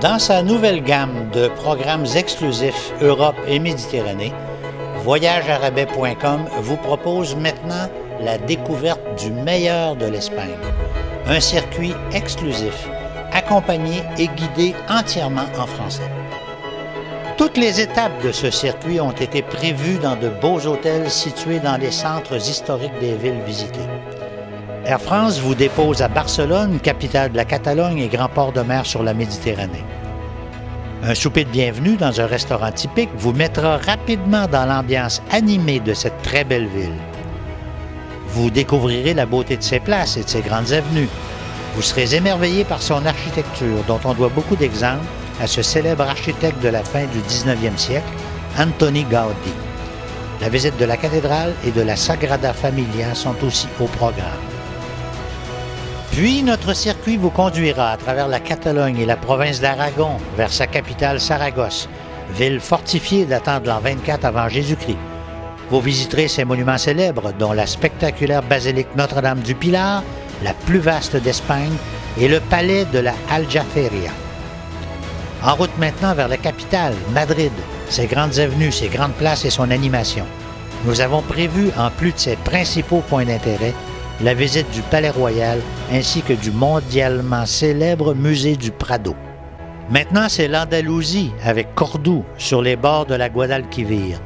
Dans sa nouvelle gamme de programmes exclusifs Europe et Méditerranée, voyagearabais.com vous propose maintenant la découverte du meilleur de l'Espagne. Un circuit exclusif, accompagné et guidé entièrement en français. Toutes les étapes de ce circuit ont été prévues dans de beaux hôtels situés dans les centres historiques des villes visitées. Air France vous dépose à Barcelone, capitale de la Catalogne et grand port de mer sur la Méditerranée. Un souper de bienvenue dans un restaurant typique vous mettra rapidement dans l'ambiance animée de cette très belle ville. Vous découvrirez la beauté de ses places et de ses grandes avenues. Vous serez émerveillé par son architecture, dont on doit beaucoup d'exemples à ce célèbre architecte de la fin du 19e siècle, Antoni Gaudí. La visite de la cathédrale et de la Sagrada Familia sont aussi au programme. Puis, notre circuit vous conduira à travers la Catalogne et la province d'Aragon vers sa capitale Saragosse, ville fortifiée datant de l'an 24 avant Jésus-Christ. Vous visiterez ses monuments célèbres, dont la spectaculaire basilique Notre-Dame du Pilar, la plus vaste d'Espagne, et le palais de la Aljaferia. En route maintenant vers la capitale, Madrid, ses grandes avenues, ses grandes places et son animation. Nous avons prévu, en plus de ses principaux points d'intérêt, la visite du Palais Royal ainsi que du mondialement célèbre musée du Prado. Maintenant, c'est l'Andalousie avec Cordoue sur les bords de la Guadalquivir,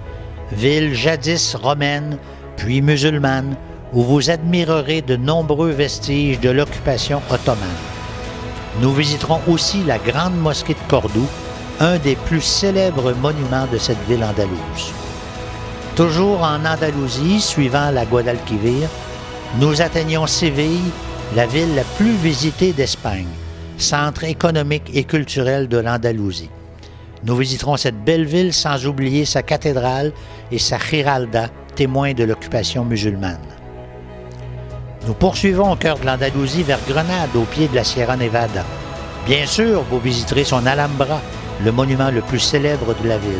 ville jadis romaine puis musulmane où vous admirerez de nombreux vestiges de l'occupation ottomane. Nous visiterons aussi la grande mosquée de Cordoue, un des plus célèbres monuments de cette ville andalouse. Toujours en Andalousie, suivant la Guadalquivir, nous atteignons Séville, la ville la plus visitée d'Espagne, centre économique et culturel de l'Andalousie. Nous visiterons cette belle ville sans oublier sa cathédrale et sa Giralda, témoin de l'occupation musulmane. Nous poursuivons au cœur de l'Andalousie vers Grenade, au pied de la Sierra Nevada. Bien sûr, vous visiterez son Alhambra, le monument le plus célèbre de la ville.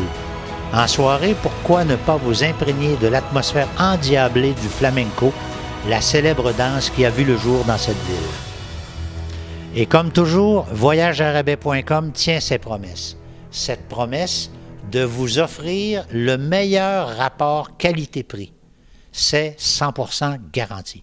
En soirée, pourquoi ne pas vous imprégner de l'atmosphère endiablée du flamenco, la célèbre danse qui a vu le jour dans cette ville. Et comme toujours, voyagearabais.com tient ses promesses. Cette promesse de vous offrir le meilleur rapport qualité-prix. C'est 100% garanti.